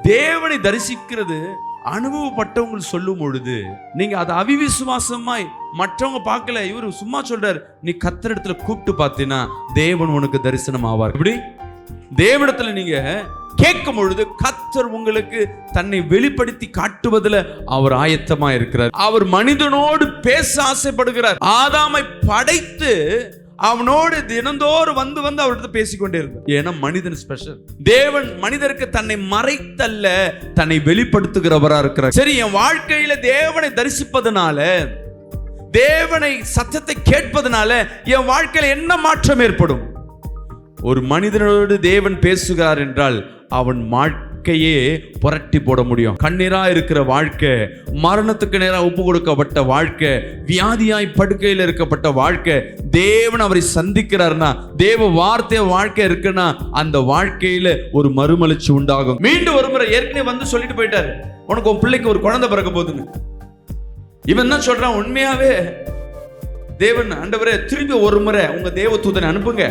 தேவனை தரிசிக்கிறது அனுபவப்பட்டவங்க சொல்லும் பொழுது நீங்க அதை அவிவிசுவாசமாய் மற்றவங்க பார்க்கல, இவரு சும்மா சொல்றாரு, நீ கர்த்தர் இடத்துல கூப்பிட்டு பார்த்தீனா தேவன் உனக்கு தரிசனம் ஆவார். இப்படி தேவனிடத்துல நீங்க கேட்கும் பொழுது கர்த்தர் உங்களுக்கு தன்னை வெளிப்படுத்தி காட்டுவதில் அவர் ஆயத்தமா இருக்கிறார். அவர் மனிதனோடு பேச ஆசைப்படுகிறார். ஆதாமை படைத்து அவனோடு தினந்தோறும் வந்து அவர்கிட்ட பேசிக்கொண்டே இருந்தார். ஏன்னா மனிதன் ஸ்பெஷல். தேவன் மனிதருக்கு தன்னை மறைத்தல்ல, தன்னை வெளிப்படுத்துகிறவரா இருக்கிறார். சரி, என் வாழ்க்கையில தேவனை தரிசிப்பதனால, தேவனை சத்தத்தை கேட்பதனால என் வாழ்க்கையில என்ன மாற்றம் ஏற்படும்? ஒரு மனிதனோடு தேவன் பேசுகிறார் என்றால் அவன் வாழ்க்கையே புரட்டி போட முடியும். கண்ணீரா இருக்கிற வாழ்க்கை, மரணத்துக்கு நேராக ஒப்பு கொடுக்கப்பட்ட வாழ்க்கை, வியாதியாய் படுக்கையில் இருக்கப்பட்ட வாழ்க்கை, தேவன் அவரை சந்திக்கிறார்னா, தேவ வார்த்தை வாழ்க்கை இருக்குன்னா அந்த வாழ்க்கையில ஒரு மறுமலர்ச்சி உண்டாகும். மீண்டும் ஒரு முறை ஏற்கனவே வந்து சொல்லிட்டு போயிட்டாரு, உனக்கு உன் பிள்ளைக்கு ஒரு குழந்தை பிறக்க போகுதுன்னு. இவன் தான் சொல்றான், உண்மையாவே தேவன் ஆண்டவரே திரும்பி ஒரு முறை உங்க தேவதூதனை அனுப்புங்க,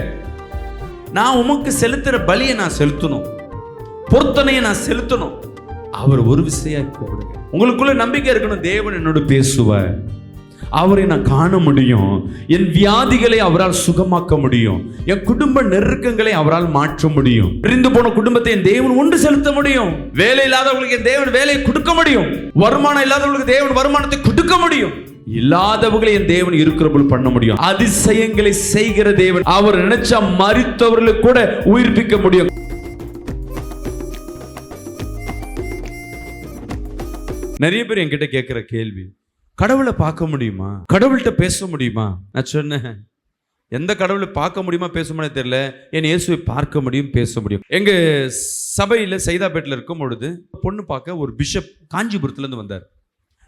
நான் உமக்கு செலுத்துற பலியை நான் செலுத்தணும், பொருத்தனையை நான் செலுத்தணும். அவர் ஒரு விஷயம் கூப்பிடுங்க. உங்களுக்குள்ள நம்பிக்கை இருக்கணும், தேவன் என்னோட பேசுவார், அவரை நான் காண முடியும், என் வியாதிகளை அவரால் சுகமாக்க முடியும், என் குடும்ப நெருக்கங்களை அவரால் மாற்ற முடியும், பிரிந்து போன குடும்பத்தை என் தேவன் ஒன்று செலுத்த முடியும், வேலை இல்லாதவர்களுக்கு என் தேவன் வேலையை கொடுக்க முடியும், வருமானம் இல்லாதவர்களுக்கு தேவன் வருமானத்தை கொடுக்க முடியும், இல்லாதவர்களை என் தேவன் இருக்கிறபோல் பண்ண முடியும். அதிசயங்களை செய்கிற தேவன். அவர் நினைச்சா மரித்தவர்களுக்கு கூட உயிர்ப்பிக்க முடியும். நிறைய பேர் என்கிட்ட கேட்கிற கேள்வி, கடவுளை பார்க்க முடியுமா, கடவுள்கிட்ட பேச முடியுமா? நான் சொன்னேன், எந்த கடவுளை பார்க்க முடியுமா பேச முடியும் தெரியல, என் இயேசுவை பார்க்க முடியும், பேச முடியும். எங்க சபையில் சைதாப்பேட்டில் இருக்கும் பொழுது பொண்ணு பார்க்க ஒரு பிஷப் காஞ்சிபுரத்துலேருந்து வந்தார்.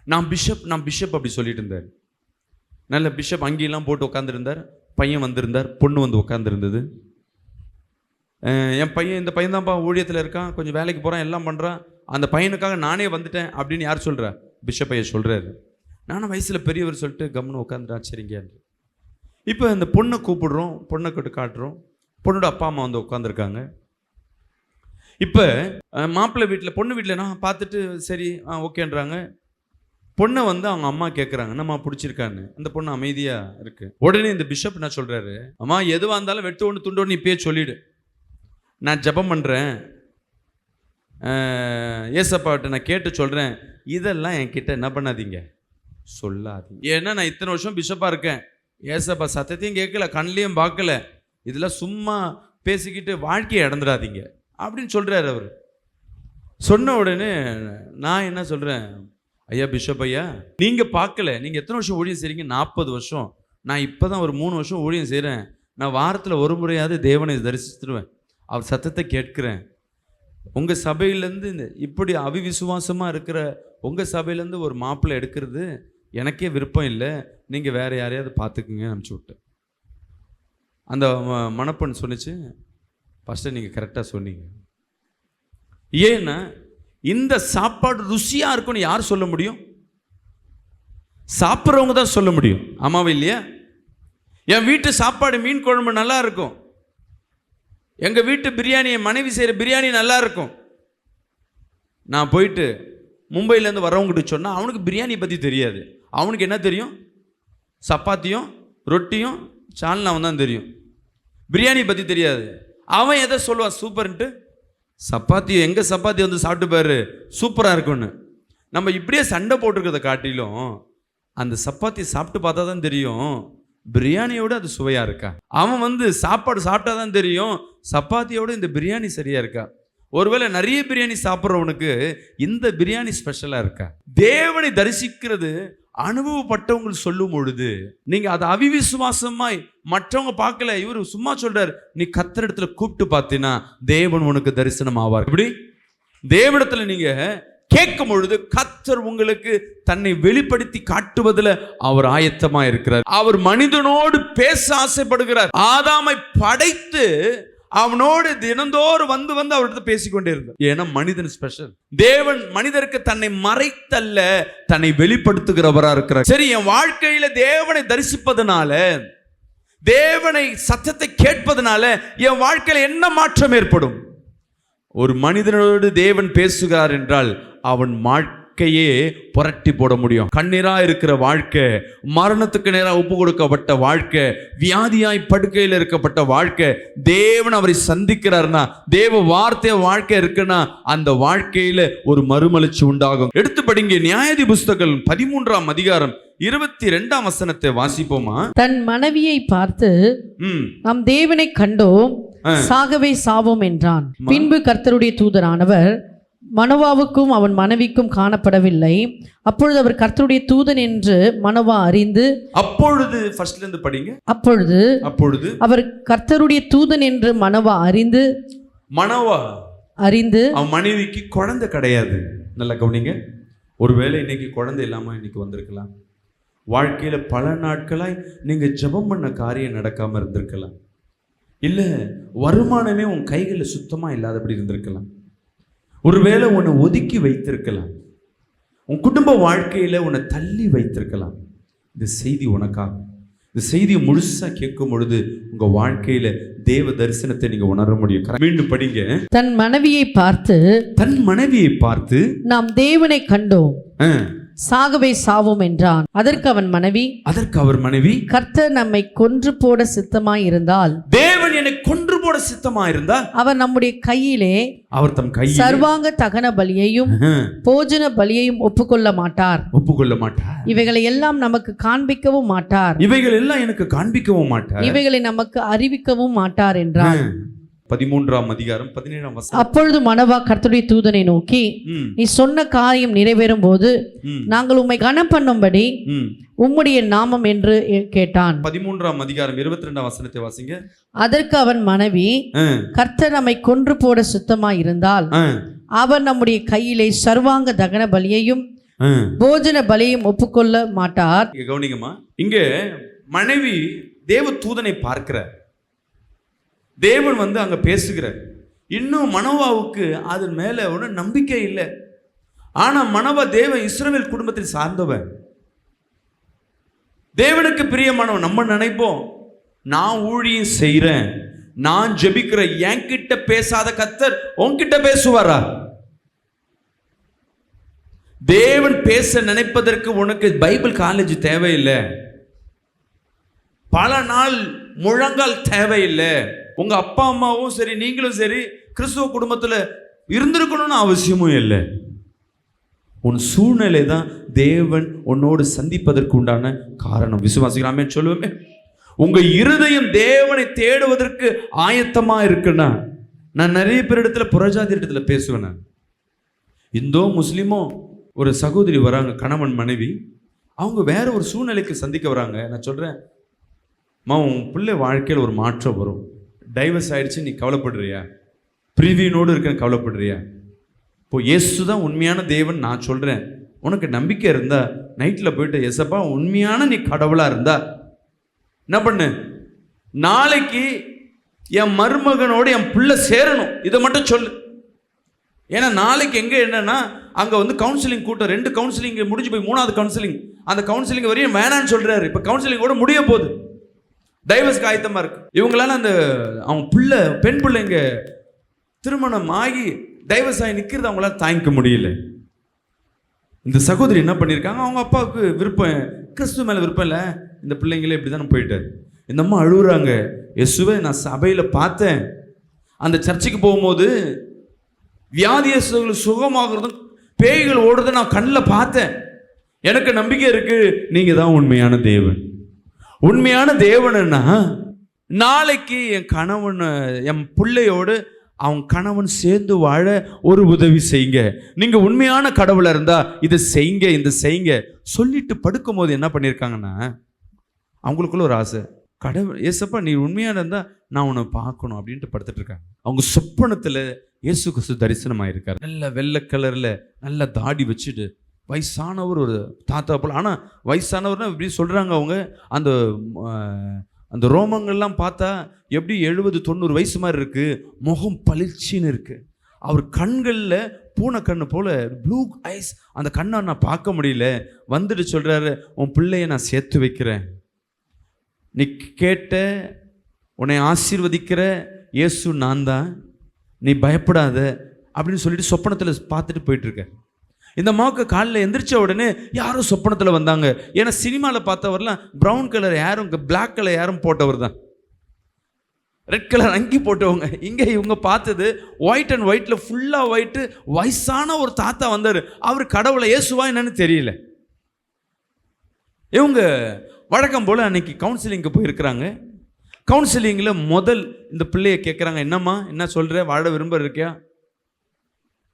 நான் பிஷப் அப்படி சொல்லிட்டு இருந்தார். நல்ல பிஷப் அங்கெல்லாம் போட்டு உட்காந்துருந்தார். பையன் வந்திருந்தார், பொண்ணு வந்து உட்காந்துருந்தது. என் பையன், இந்த பையன் தான்ப்பா ஊழியத்தில் இருக்கான், கொஞ்சம் வேலைக்கு போகிறான், எல்லாம் பண்ணுறான், அந்த பையனுக்காக நானே வந்துட்டேன் அப்படின்னு யார் சொல்கிறா? பிஷப் ஐயா சொல்கிறாரு. நானும் வயசில் பெரியவர் சொல்லிட்டு கம்னு உட்காந்துட்டா. சரிங்க. இப்போ இந்த பொண்ணை கூப்பிடுறோம், பொண்ணை கிட்ட காட்டுறோம், பொண்ணோட அப்பா அம்மா வந்து உட்காந்துருக்காங்க. இப்போ மாப்பிள்ளை வீட்டில், பொண்ணு வீட்டில் நான் பார்த்துட்டு சரி ஓகேன்றாங்க. பொண்ணை வந்து அவங்க அம்மா கேட்குறாங்க, என்னம்மா பிடிச்சிருக்கான்னு. அந்த பொண்ணு அமைதியாக இருக்கு. உடனே இந்த பிஷப் என்ன சொல்கிறாரு, அம்மா எதுவாக இருந்தாலும் வெட்டு ஒன்று துண்டு ஒன்று இப்பயே சொல்லிவிடு, நான் ஜெபம் பண்ணுறேன், ஏசப்பாட்ட நான் கேட்டு சொல்கிறேன், இதெல்லாம் என்கிட்ட என்ன பண்ணாதீங்க, சொல்லாதீங்க. ஏன்னா நான் இத்தனை வருஷம் பிஷப்பாக இருக்கேன், ஏசப்பா சத்தத்தையும் கேட்கல, கண்ணிலையும் பார்க்கல, இதெல்லாம் சும்மா பேசிக்கிட்டு வாழ்க்கையை இழந்துடாதீங்க அப்படின்னு சொல்கிறார் அவர். சொன்ன உடனே நான் என்ன சொல்கிறேன், ஐயா பிஷப் ஐயா, நீங்கள் பார்க்கல, நீங்கள் எத்தனை வருஷம் ஊழியம் செய்கிறீங்க? 40 வருஷம். நான் இப்போ தான் ஒரு 3 வருஷம் ஊழியம் செய்கிறேன். நான் வாரத்தில் ஒரு முறையாவது தேவனை தரிசித்துருவேன், அவர் சத்தத்தை கேட்குறேன். உங்கள் சபையிலேருந்து இந்த இப்படி அவிவிசுவாசமாக இருக்கிற உங்கள் சபையிலேருந்து ஒரு மாப்பிள்ளை எடுக்கிறது எனக்கே விருப்பம் இல்லை, நீங்கள் வேறு யாரையாவது பார்த்துக்குங்க அனுப்பிச்சி விட்டேன். அந்த மணப்பெண் சொன்னிச்சு, ஃபஸ்ட்டு நீங்கள் கரெக்டாக சொன்னீங்க. ஏன்னா இந்த சாப்பாடு ருசியாக இருக்கும்னு யார் சொல்ல முடியும்? சாப்பிட்றவங்க தான் சொல்ல முடியும். ஆமாவா இல்லையா? என் வீட்டு சாப்பாடு மீன் குழம்பு நல்லா இருக்கும், எங்கள் வீட்டு பிரியாணி, என் மனைவி செய்கிற பிரியாணி நல்லா இருக்கும். நான் போயிட்டு மும்பையிலேருந்து வரவங்ககிட்ட சொன்னால் அவனுக்கு பிரியாணி பற்றி தெரியாது. அவனுக்கு என்ன தெரியும்? சப்பாத்தியும் ரொட்டியும் சால்னாவும் தான் தெரியும், பிரியாணி பற்றி தெரியாது. அவன் எதை சொல்லுவான் சூப்பர்ன்ட்டு? சப்பாத்தி, எங்கே சப்பாத்தி வந்து சாப்பிட்டு பாரு சூப்பராக இருக்குன்னு. நம்ம இப்படியே சண்டை போட்டிருக்கிறத காட்டிலும் அந்த சப்பாத்தி சாப்பிட்டு பார்த்தா தான் தெரியும் பிரியாணியோட அது சுவையாக இருக்கா. அவன் வந்து சாப்பாடு சாப்பிட்டா தான் தெரியும் சப்பாத்தியோட இந்த பிரியாணி சரியாக இருக்கா. ஒருவேளை நிறைய பிரியாணி சாப்பிட்றவனுக்கு இந்த பிரியாணி ஸ்பெஷலாக இருக்கா. தேவனை தரிசிக்கிறது அனுபவப்பட்டவங்க சொல்லும் பொழுது நீங்க அதை அவிவிசுவாசமாய் மற்றவங்க பார்க்கல, இவரு சும்மா சொல்றாரு, நீ கர்த்தர் இடத்துல கூப்பிட்டு பார்த்தீனா தேவன் உனக்கு தரிசனம் ஆவார். இப்படி தேவனிடத்துல நீங்க கேட்கும் பொழுது கர்த்தர் உங்களுக்கு தன்னை வெளிப்படுத்தி காட்டுவதில் அவர் ஆயத்தமா இருக்கிறார். அவர் மனிதனோடு பேச ஆசைப்படுகிறார். ஆதாமை படைத்து அவனோடு தினந்தோறும் வந்து அவர்கிட்ட பேசிக்கொண்டே இருந்தார். ஏன்னா மனிதன் ஸ்பெஷல். தேவன் மனிதருக்கு தன்னை மறைத்தல்ல, தன்னை வெளிப்படுத்துகிறவரா இருக்கிறார். சரி, என் வாழ்க்கையில தேவனை தரிசிப்பதனால, தேவனை சத்தத்தை கேட்பதனால என் வாழ்க்கையில என்ன மாற்றம் ஏற்படும்? ஒரு மனிதனோடு தேவன் பேசுகிறார் என்றால் அவன் வாழ்க்கையே புரட்டி போட முடியும். கண்ணீரா இருக்கிற வாழ்க்கை, மரணத்துக்கு நேராக ஒப்பு கொடுக்கப்பட்ட வாழ்க்கை, வியாதியாய் படுக்கையில் இருக்கப்பட்ட வாழ்க்கை, தேவன் அவரை சந்திக்கிறார்னா, தேவ வார்த்தை வாழ்க்கை இருக்குன்னா அந்த வாழ்க்கையில ஒரு மறுமலர்ச்சி உண்டாகும். எடுத்து படிங்க நியாயாதி புஸ்தகம் 13ஆம் அதிகாரம் 22ஆம் வசனத்தை வாசிப்போமா. தன் மனைவியை பார்த்து நாம் தேவனை கண்டோம், சாகவே சாவோம் என்றான். பின்பு கர்த்தருடைய தூதரானவர் மனோவாவுக்கும் அவன் மனைவிக்கும் காணப்படவில்லை. அப்பொழுது அவர் கர்த்தருடைய தூதன் என்று மனோவா அறிந்து, அப்பொழுது ஃபர்ஸ்ட்ல இருந்து படிங்க. அப்பொழுது அவர் கர்த்தருடைய தூதன் என்று மனோவா அறிந்து அவன் மனைவிக்கு குழந்தை கிடையாது. நல்லா கவனிங்க. ஒருவேளை இன்னைக்கு குழந்தை இல்லாம இன்னைக்கு வந்திருக்கலாம். வாழ்க்கையில பல நாட்களாய் நீங்க ஜெபம் பண்ண காரியம் நடக்காம இருந்திருக்கலாம். இல்ல வருமானமே உன் கைகளில் சுத்தமா இல்லாதபடி இருந்திருக்கலாம். ஒருவேளை உன்னை ஒதுக்கி வைத்திருக்கலாம். உன் குடும்ப வாழ்க்கையில உன்னை தள்ளி வைத்திருக்கலாம். இந்த செய்தி உனக்காக. இந்த செய்தியை முழுசா கேட்கும் பொழுது உங்க வாழ்க்கையில தேவ தரிசனத்தை நீங்க உணர முடியும். மீண்டும் படிங்க. தன் மனைவியை பார்த்து நாம் தேவனை கண்டோம், சாகவே சாவோம் என்றான். அதற்கு அவர் மனைவி கர்த்தர் நம்மை கொன்று போட சித்தமாய் இருந்தால், தேவன் என்னை கொன்று போட சித்தமாய் இருந்தால், அவர் நம்முடைய கையிலே தம் கையிலே சர்வாங்க தகன பலியையும் போஜன பலியையும் ஒப்புக்கொள்ள மாட்டார். இவைகளை எல்லாம் நமக்கு காண்பிக்கவும் மாட்டார். இவைகளை நமக்கு அறிவிக்கவும் மாட்டார் என்றார். 13ஆம் அதிகாரம் 17ஆம் வசனம். அப்பொழுது மனோவா கர்த்தருடைய தூதனை நோக்கி, நீ சொன்ன காரியம் நிறைவேறும் போது நாங்கள் உம்மை கனம் பண்ணும்படி உம்முடைய நாமம் என்று கேட்டான். 13ஆம் அதிகாரம் 22ஆம் வசனத்தை வாசிங்க. அதற்கு அவன் மனைவி, கர்த்தர் நம்மை கொன்று போட சுத்தமாய் இருந்தால் அவர் நம்முடைய கையிலே சர்வாங்க தகன பலியையும் போஜன பலியையும் ஒப்புக்கொள்ள மாட்டார். கவனிங்கம்மா. இங்க மனைவி தேவ தூதனை பார்க்கிறார். தேவன் அங்க பேசுகிறார். இன்னும் மனோவாவுக்கு அதன் மேல ஒன்றும் நம்பிக்கை இல்லை. ஆனா மனோவா இஸ்ரவேல் குடும்பத்தில் சார்ந்தவன், தேவனுக்கு பிரியமானவன். நம்ம நினைப்போம், நான் ஊழியம் செய்யறேன், நான் ஜெபிக்கிறேன், என்கிட்ட பேசாத கர்த்தர் உன்கிட்ட பேசுவாரா? தேவன் பேச நினைப்பதற்கு உனக்கு பைபிள் காலேஜ் தேவையில்லை, பல நாள் முழங்கால் தேவையில்லை. உங்க அப்பா அம்மாவும் சரி, நீங்களும் சரி கிறிஸ்துவ குடும்பத்துல இருந்திருக்கணும்னு அவசியமும் இல்லை. உன் சூழ்நிலை தான் தேவன் உன்னோடு சந்திப்பதற்கு உண்டான காரணம். விசுவாசிக்கலாமே சொல்லுவோமே. உங்க இருதயம் தேவனை தேடுவதற்கு ஆயத்தமா இருக்குன்னா, நான் நிறைய பேர் இடத்துல புறஜாதி இடத்துல பேசுவேன். இந்தோ முஸ்லிமோ ஒரு சகோதரி வராங்க, கணவன் மனைவி, அவங்க வேற ஒரு சூழ்நிலைக்கு சந்திக்க வராங்க. நான் சொல்றேன், உன் பிள்ளை வாழ்க்கையில் ஒரு மாற்றம் வரும். டைவர்ஸ் ஆயிடுச்சு, நீ கவலைப்படுறியா? பிரிவினோடு இருக்க கவலைப்படுறியா? இப்போ இயேசு தான் உண்மையான தேவன் நான் சொல்றேன். உனக்கு நம்பிக்கை இருந்தா நைட்ல போயிட்டு, எசப்பா உண்மையான நீ கடவுளா இருந்தா என்ன பண்ணு, நாளைக்கு என் மருமகனோடு என் பிள்ளை சேரணும், இதை மட்டும் சொல்லு. ஏன்னா நாளைக்கு எங்க என்னன்னா, அங்க கவுன்சிலிங் கூட்டம், 2 கவுன்சிலிங் முடிஞ்சு போய் 3வது கவுன்சிலிங், அந்த கவுன்சிலிங் வரையும் வேணான்னு சொல்றாரு. இப்ப கவுன்சிலிங் கூட முடிய போகுது, டைவர்ஸ்க்கு ஆயத்தமா இருக்கு. இவங்களால அந்த அவங்க பெண் பிள்ளைங்க திருமணம் ஆகி டைவர்ஸ் ஆகி நிற்கிறது அவங்களால தாங்கிக்க முடியல. இந்த சகோதரி என்ன பண்ணியிருக்காங்க, அவங்க அப்பாவுக்கு விருப்பம், கிறிஸ்துவ மேலே விருப்பம் இல்லை, இந்த பிள்ளைங்களே இப்படி தானே போயிட்டாரு. இந்த அம்மா அழுகுறாங்க, இயேசுவே நான் சபையில் பார்த்தேன், அந்த சர்ச்சுக்கு போகும்போது வியாதியர்கள் சுகமாகிறதும் பேய்கள் ஓடுறதை நான் கண்ணில் பார்த்தேன், எனக்கு நம்பிக்கை இருக்கு, நீங்க தான் உண்மையான தேவன். உண்மையான தேவனா நாளைக்கு என் கணவன் என் பிள்ளையோடு அவன் கணவன் சேர்ந்து வாழ ஒரு உதவி செய்யுங்க, நீங்க உண்மையான கடவுளா இருந்தா இதை செய்யுங்க, இந்த செய்யுங்க சொல்லிட்டு படுக்கும் போது என்ன பண்ணியிருக்காங்கன்னா, அவங்களுக்குள்ள ஒரு ஆசை, கடவுள் ஏசப்பா நீ உண்மையான இருந்தா நான் உன்னை பார்க்கணும் அப்படின்ட்டு படுத்துட்டு இருக்காங்க. அவங்க சொப்பனத்துல இயேசு கிறிஸ்து தரிசனமாயிருக்காரு. நல்ல வெள்ளை கலர்ல நல்ல தாடி வச்சுட்டு, வயசானவர், ஒரு தாத்தா போல. ஆனால் வயசானவர்னா இப்படி சொல்கிறாங்க அவங்க, அந்த ரோமங்கள்லாம் பார்த்தா எப்படி 70-90 வயசு மாதிரி இருக்கு, முகம் பளிர்ச்சின்னு இருக்கு. அவர் கண்களில் பூனை கண்ணு போல ப்ளூ ஐஸ், அந்த கண்ணை நான் பார்க்க முடியல. வந்துட்டு சொல்கிறாரு, உன் பிள்ளைய நான் சேர்த்து வைக்கிறேன், நீ கேட்ட உன்னை ஆசீர்வதிக்கிற இயேசு நான் தான், நீ பயப்படாத அப்படின்னு சொல்லிட்டு சொப்பனத்தில் பார்த்துட்டு போயிட்டு இருக்க. இந்த அம்மாவுக்கு காலையில் எந்திரிச்ச உடனே யாரும் சொப்பனத்தில் வந்தாங்க. ஏன்னா சினிமாவில் பார்த்தவர்லாம் ப்ரௌன் கலர் யாரும் பிளாக் கலர் யாரும் போட்டவர் தான், ரெட் கலர் அங்கி போட்டவங்க. இங்கே இவங்க பார்த்தது ஒயிட் அண்ட் ஒயிட்டில் ஃபுல்லாக ஒயிட்டு, வயசான ஒரு தாத்தா வந்தார். அவர் கடவுளை இயேசுவா என்னன்னு தெரியல. இவங்க வழக்கம் போல் அன்னைக்கு கவுன்சிலிங்க்கு போயிருக்கிறாங்க. கவுன்சிலிங்கில் முதல் இந்த பிள்ளையை கேட்குறாங்க, என்னம்மா என்ன சொல்கிற, வாழ விரும்ப இருக்கியா?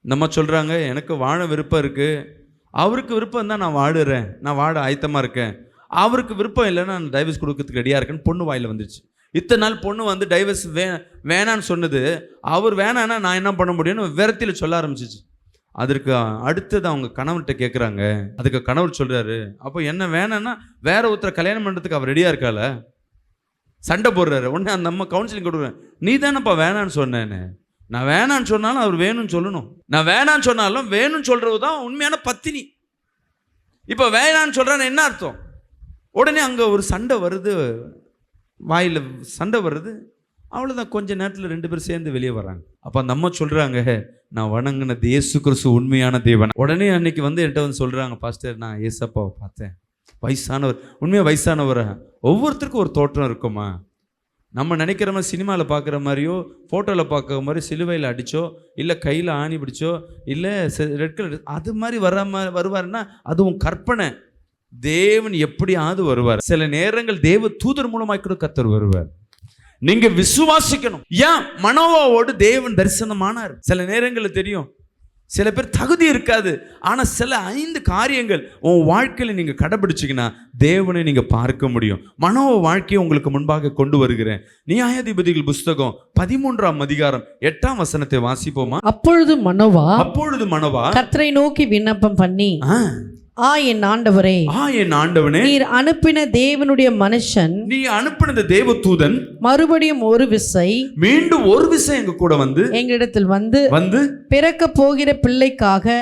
இந்தம்மா சொல்கிறாங்க, எனக்கு வாழ விருப்பம் இருக்குது. அவருக்கு விருப்பம் இருந்தால் நான் வாடுறேன், நான் வாட ஆயத்தமாக இருக்கேன். அவருக்கு விருப்பம் இல்லைன்னா நான் டைவர்ஸ் கொடுக்கறதுக்கு ரெடியாக இருக்கேன்னு பொண்ணு வாயில் வந்துருச்சு. இத்தனை நாள் பொண்ணு வந்து டைவர்ஸ் வேணான்னு சொன்னது, அவர் வேணான்னா நான் என்ன பண்ண முடியும்னு விரத்தியில் சொல்ல ஆரம்பிச்சிச்சு. அதற்கு அடுத்தது அவங்க கணவர்கிட்ட கேட்குறாங்க. அதுக்கு கணவர் சொல்கிறாரு, அப்போ என்ன வேணான்னா வேற ஒருத்தரை கல்யாணம் பண்ணுறதுக்கு அவர் ரெடியாக இருக்கால. சண்டை போடுறாரு. உடனே அந்த அம்மா கவுன்சிலிங் கொடுக்குறேன், நீ தானேப்பா வேணான்னு சொன்னேன்னு. நான் வேணான்னு சொன்னாலும் அவர் வேணும்னு சொல்லணும், நான் வேணான்னு சொன்னாலும் வேணும்னு சொல்கிறது தான் உண்மையான பத்தினி. இப்போ வேணான்னு சொல்கிறேன்னு என்ன அர்த்தம்? உடனே அங்கே ஒரு சண்டை வருது, வாயில் சண்டை வருது. அவ்வளோதான், கொஞ்ச நேரத்தில் 2 பேரும் சேர்ந்து வெளியே வராங்க. அப்போ அந்த அம்மா சொல்கிறாங்க, நான் வணங்கினது இயேசு கிறிஸ்து உண்மையான தேவன். உடனே அன்னைக்கு வந்து என்கிட்ட வந்து சொல்கிறாங்க, பாஸ்டர் நான் ஏசப்பாவை பார்த்தேன், வயசானவர், உண்மையாக வயசானவரை. ஒவ்வொருத்தருக்கும் ஒரு தோற்றம் இருக்குமா? நம்ம நினைக்கிற மாதிரி சினிமாவில் பார்க்குற மாதிரியோ ஃபோட்டோவில் பார்க்குற மாதிரி சிலுவையில் அடித்தோ இல்லை கையில் ஆணி பிடிச்சோ இல்லை ரெட் கலர் அது மாதிரி வருவாருன்னா அதுவும் கற்பனை. தேவன் எப்படியாவது வருவார். சில நேரங்கள் தேவ தூதர் மூலமாக கூட கர்த்தர் வருவார். நீங்க விசுவாசிக்கணும். ஏன் மனோவாவோடு தேவன் தரிசனமானார். சில நேரங்களில் தெரியும், சில பேர் தகுதி இருக்காது, ஆனால் சில 5 காரியங்கள் உன் வாழ்க்கையில் நீங்கள் கடைபிடிச்சிங்கன்னா தேவனை நீங்கள் பார்க்க முடியும். மனோவ வாழ்க்கையை உங்களுக்கு முன்பாக கொண்டு வருகிறேன். நியாயாதிபதிகள் புஸ்தகம் 13ஆம் அதிகாரம் 8ஆம் வசனத்தை வாசிப்போமா? அப்பொழுது மனோவா கர்த்தரை நோக்கி விண்ணப்பம் பண்ணி, என் ஆண்டவரே, என் ஆண்டவனே, நீர் அனுப்பின தேவனுடைய மனுஷன், நீ அனுப்பினது தேவ தூதன் மீண்டும் ஒரு விசை எங்க கூட வந்து எங்களிடத்தில் வந்து பிறக்க போகிற பிள்ளைக்காக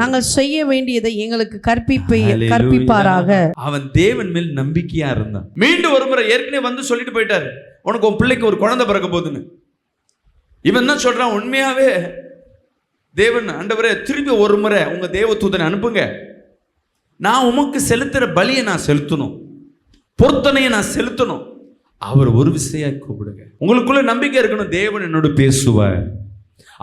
நாங்கள் செய்ய வேண்டியதை எங்களுக்கு கற்பிப்பாராக. அவன் தேவன் மேல் நம்பிக்கையா இருந்தான். மீண்டும் ஒரு முறை ஏற்கனவே வந்து சொல்லிட்டு போயிட்டாரு, உனக்கு உன் பிள்ளைக்கு ஒரு குழந்தை பிறக்க போகுதுன்னு. இவன் தான் சொல்றான், உண்மையாவே தேவன் ஆண்டவரே திரும்பி ஒரு முறை உங்க தேவ தூதனை அனுப்புங்க, நான் உமக்கு செலுத்துற பலியை நான் செலுத்தணும், பொருத்தனையை நான் செலுத்தணும். அவர் ஒரு விசையா கூப்பிடுங்க. உங்களுக்குள்ள நம்பிக்கை இருக்கணும், தேவன் என்னோட பேசுவார்,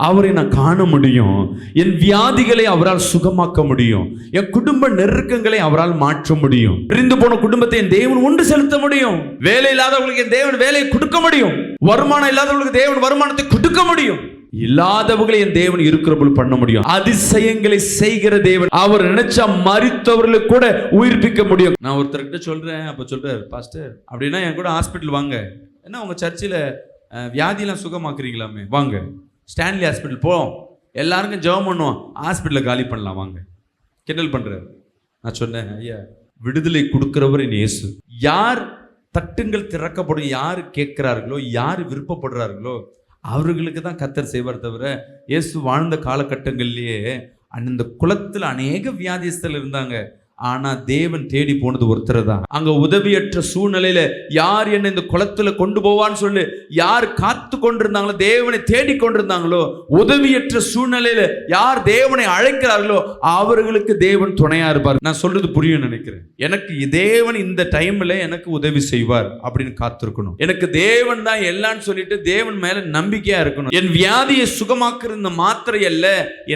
அவரை நான் காண முடியும், என் வியாதிகளை அவரால் சுகமாக்க முடியும், என் குடும்ப நெருக்கங்களை அவரால் மாற்ற முடியும், பிரிந்து போன குடும்பத்தை என் தேவன் ஒன்று செலுத்த முடியும், வேலை இல்லாதவர்களுக்கு என் தேவன் வேலையை கொடுக்க முடியும், வருமானம் இல்லாதவர்களுக்கு தேவன் வருமானத்தை கொடுக்க முடியும், இல்லாதவர்களை என் தேவன் இருக்கிறபோல் பண்ண முடியும். அதிசயங்களை செய்கிற தேவன். அவர் நினைச்சா மரித்தவர்களை கூட உயிர்ப்பிக்க முடியும். நான் ஒருத்தர்கிட்ட சொல்றேன், அப்ப சொல்றாரு, பாஸ்டர் அப்படின்னா என் கூட ஹாஸ்பிட்டல் வாங்க, என்ன உங்க சர்ச்சில் வியாதியெல்லாம் சுகமாக்குறீங்களாமே, வாங்க ஸ்டான்லி ஹாஸ்பிட்டல் போவோம், எல்லாருக்கும் ஜெபம் பண்ணுவோம், ஹாஸ்பிட்டலில் காலி பண்ணலாம் வாங்க. கிண்டல் பண்றாரு. நான் சொன்னேன், ஐயா விடுதலை கொடுக்கிறவர் இயேசு. யார் தட்டுங்கள் திறக்கப்படும், யார் கேட்கிறார்களோ, யார் விருப்பப்படுறார்களோ அவர்களுக்கு தான் கர்த்தர் செய்வார். தவிர இயேசு வாழ்ந்த காலகட்டங்கள்லேயே அந்த குலத்தில் அநேக வியாதிஸ்தர்கள் இருந்தாங்க. ஆனா தேவன் தேடி போனது ஒருத்தர் தான். அங்க உதவியற்ற சூழ்நிலையில யார் என்ன இந்த குளத்துல கொண்டு போவான்னு சொல்லி யார் காத்து கொண்டிருந்தாங்களோ, தேவனை தேடி கொண்டிருந்தாங்களோ, உதவியற்ற சூழ்நிலையில யார் தேவனை அழைக்கிறார்களோ அவர்களுக்கு தேவன் துணையா இருப்பார். நான் சொல்றது புரியும் நினைக்கிறேன். எனக்கு தேவன் இந்த டைம்ல எனக்கு உதவி செய்வார் அப்படின்னு காத்திருக்கணும். எனக்கு தேவன் தான் எல்லான்னு சொல்லிட்டு தேவன் மேல நம்பிக்கையா இருக்கணும். என் வியாதியை சுகமாக்குற இந்த மாத்திரை அல்ல,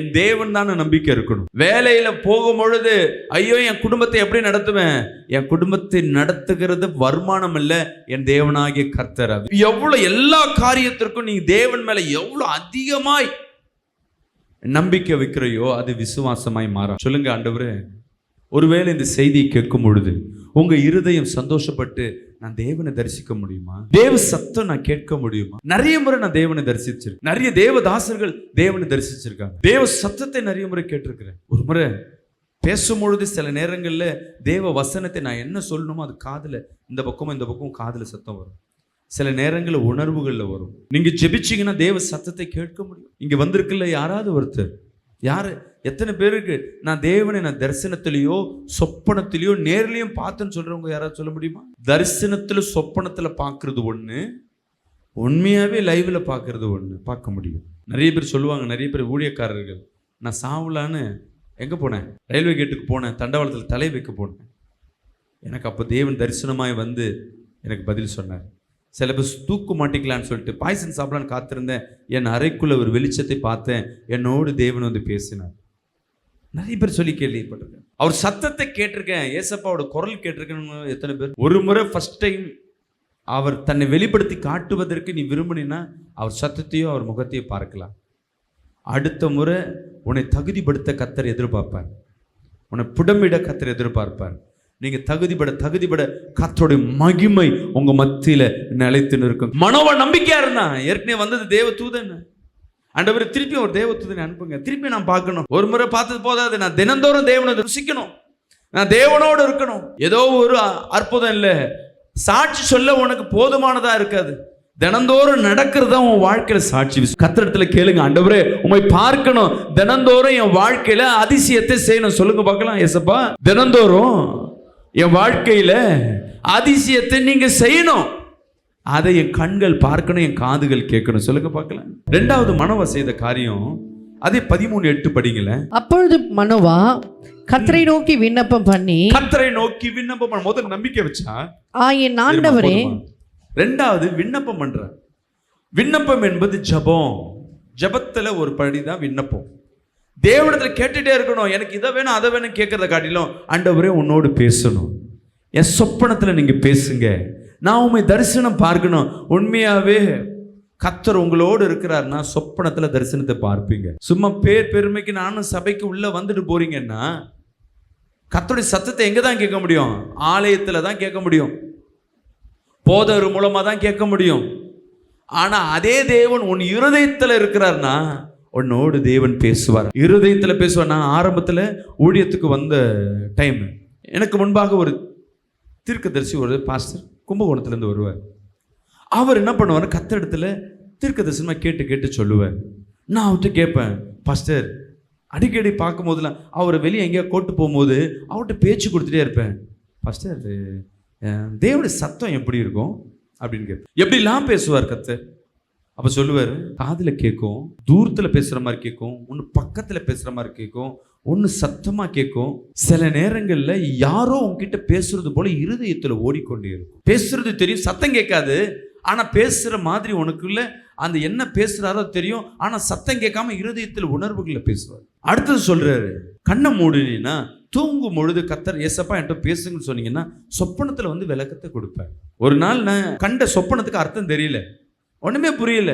என் தேவன் தான் நம்பிக்கை இருக்கணும். வேலையில போகும் பொழுது ஐயோ என் குடும்பத்தை எப்படி நடத்துவேன், என் குடும்பத்தை நடத்துகிறது வருமானம் இல்ல, என் தேவனாகிய கர்த்தர். எவ்வளவு எல்லா காரியத்திற்கும் நீ தேவன் மேல எவ்வளவு அதிகமாய் நம்பிக்கை வைக்கிறையோ அது விசுவாசமாய் மாறும். சொல்லுங்க ஆண்டவரே, ஒருவேளை இந்த செய்தியை கேட்கும் பொழுது உங்க இருதயம் சந்தோஷப்பட்டு நான் தேவனை தரிசிக்க முடியுமா, தேவ சத்தம் நான் கேட்க முடியுமா? நிறைய முறை நான் தேவனை தரிசிச்சிருக்கேன், நிறைய தேவதாசர்கள் தேவனை தரிசிச்சிருக்காங்க, தேவ சத்தத்தை நிறைய முறை கேட்டிருக்கிறேன். ஒரு முறை பேசும்பொழுது சில நேரங்களில் தேவ வசனத்தை நான் என்ன சொல்லணுமோ அது காதில் இந்த பக்கமும் இந்த பக்கமும் காதில் சத்தம் வரும். சில நேரங்களில் உணர்வுகளில் வரும். நீங்கள் ஜெபிச்சிங்கன்னா தேவ சத்தத்தை கேட்க முடியும். இங்கே வந்திருக்குல்ல யாராவது ஒருத்தர், யார் எத்தனை பேருக்கு நான் தேவனை நான் தரிசனத்திலேயோ சொப்பனத்திலேயோ நேர்லையும் பார்த்தேன்னு சொல்கிறவங்க யாராவது சொல்ல முடியுமா? தரிசனத்தில் சொப்பனத்தில் பார்க்கறது ஒன்று, உண்மையாகவே லைவில் பார்க்குறது ஒன்று பார்க்க முடியும். நிறைய பேர் சொல்லுவாங்க, நிறைய பேர் ஊழியக்காரர்கள், நான் சாவலான்னு எங்கே போனேன், ரயில்வே கேட்டுக்கு போனேன், தண்டவாளத்தில் தலை வைக்க போனேன். எனக்கு அப்போ தேவன் தரிசனமாய் வந்து எனக்கு பதில் சொன்னார். சில பேர் தூக்கு மாட்டிக்கலான்னு சொல்லிட்டு பாய்சன் சாப்பிடலான்னு காத்திருந்தேன். என் அறைக்குள்ள ஒரு வெளிச்சத்தை பார்த்தேன், என்னோடு தேவன் வந்து பேசினார். நிறைய பேர் சொல்லி கேள்விப்பட்டிருக்கேன். அவர் சத்தத்தை கேட்டிருக்கேன், ஏசப்பாவோட குரல் கேட்டிருக்கேன்னு எத்தனை பேர்? ஒரு முறை ஃபர்ஸ்ட் டைம் அவர் தன்னை வெளிப்படுத்தி காட்டுவதற்கு நீ விரும்பினா அவர் சத்தத்தையோ அவர் முகத்தையோ பார்க்கலாம். அடுத்த முறை உன்னை தகுதிப்படுத்த கர்த்தர் எதிர்பார்ப்பார், உன்னை புடமிட கர்த்தர் எதிர்பார்ப்பார். நீங்க தகுதிபட கர்த்தருடைய மகிமை உங்க மத்தியில நிலைத்து நிற்கும். மனோவா நம்பிக்கையா இருந்தான். ஏற்கனவே வந்தது தேவ தூதன். ஆண்டவரே திருப்பி ஒரு தேவ தூதனை அனுப்புங்க, திருப்பி நான் பார்க்கணும். ஒரு முறை பார்த்தது போதாது, நான் தினந்தோறும் தேவனை ருசிக்கணும், நான் தேவனோடு இருக்கணும். ஏதோ ஒரு அற்புதம் இல்லை, சாட்சி சொல்ல உனக்கு போதுமானதா இருக்காது. தினந்தோறும் நடக்கிறது தான் உன் வாழ்க்கையில சாட்சி. கர்த்தரிடத்துல கேளுங்க, ஆண்டவரே உம்மை பார்க்கணும், தினந்தோறும் என் வாழ்க்கையில அதிசயத்தை செய்யணும். சொல்லுங்க பார்க்கலாம். ஏசப்பா, தினந்தோறும் என் வாழ்க்கையில அதிசயத்தை நீங்க செய்யணும், அதை என் கண்கள் பார்க்கணும், என் காதுகள் கேட்கணும். சொல்லுங்க பார்க்கலாம். ரெண்டாவது மனோவா செய்த காரியம், அதே 13:8 படிங்கள. அப்பொழுது மனோவா கர்த்தரை நோக்கி விண்ணப்பம் பண்ணி, முதல் நம்பிக்கை வச்சா, என் ஆண்டவரே. ரெண்டாவது விண்ணப்பம் பண்ற. விண்ணப்பம் என்பது ஜபம். ஜபத்துல ஒரு படிதான் விண்ணப்பம். தேவனிடத்துல கேட்டுட்டே இருக்கணும், எனக்கு இதை வேணும் அதை வேணும் கேட்கறத காட்டிலும் ஆண்டவரே உன்னோடு பேசணும், என் சொப்பனத்துல நீங்க பேசுங்க, நான் உண்மை தரிசனம் பார்க்கணும். உண்மையாவே கர்த்தர் உங்களோடு இருக்கிறார்னா சொப்பனத்துல தரிசனத்தை பார்ப்பீங்க. சும்மா பேர் பெருமைக்கு நானும் சபைக்கு உள்ள வந்துட்டு போறீங்கன்னா கர்த்தருடைய சத்தத்தை எங்க தான் கேட்க முடியும்? ஆலயத்துல தான் கேட்க முடியும், போதவர் மூலமா தான் கேட்க முடியும். ஆனா அதே தேவன் உன் இருதயத்துல இருக்கிறார்னா உன்னோடு தேவன் பேசுவார், இருதயத்துல பேசுவார். நான் ஆரம்பத்துல ஊழியத்துக்கு வந்த டைம், எனக்கு முன்பாக ஒரு தீர்க்கதரிசி, ஒரு பாஸ்டர் கும்பகோணத்துல இருந்து வருவார். அவர் என்ன பண்ணுவார், கர்த்தரிடத்துல தீர்க்கதரிசனமா கேட்டு கேட்டு சொல்லுவார். நான் அவர்கிட்ட கேட்பேன், பாஸ்டர் அடிக்கடி பார்க்கும் போதெல்லாம் அவரை வெளியே எங்கேயா கூட்டு போகும்போது அவர்கிட்ட பேச்சு கொடுத்துட்டே இருப்பேன். பாஸ்டர் தேவனுடைய சத்தம் எப்படி இருக்கும் அப்படின்னு கேட்பேன். எப்படிலாம் பேசுவார் கர்த்தர். அப்போ சொல்லுவார், காதில் கேட்கும், தூரத்தில் பேசுகிற மாதிரி கேட்கும், ஒன்று பக்கத்தில் பேசுகிற மாதிரி கேட்கும், ஒன்று சத்தமாக கேட்கும். சில நேரங்களில் யாரோ உங்ககிட்ட பேசுறது போல இருதயத்தில் ஓடிக்கொண்டே இருக்கும். பேசுறது தெரியும், சத்தம் கேட்காது, ஆனால் பேசுகிற மாதிரி உனக்குள்ள அந்த என்ன பேசுகிறாரோ தெரியும், ஆனால் சத்தம் கேட்காம இருதயத்தில் உணர்வுகளில் பேசுவார். அடுத்தது சொல்கிறாரு, கண்ணை மூடினா தூங்கும் பொழுது கர்த்தர் ஏசப்பா என்கிட்ட பேசுங்கன்னு சொன்னீங்கன்னா சொப்பனத்தில் வந்து விளக்கத்தை கொடுப்பேன். ஒரு நாள் நான் கண்ட சொப்பனத்துக்கு அர்த்தம் தெரியல, ஒண்ணுமே புரியல,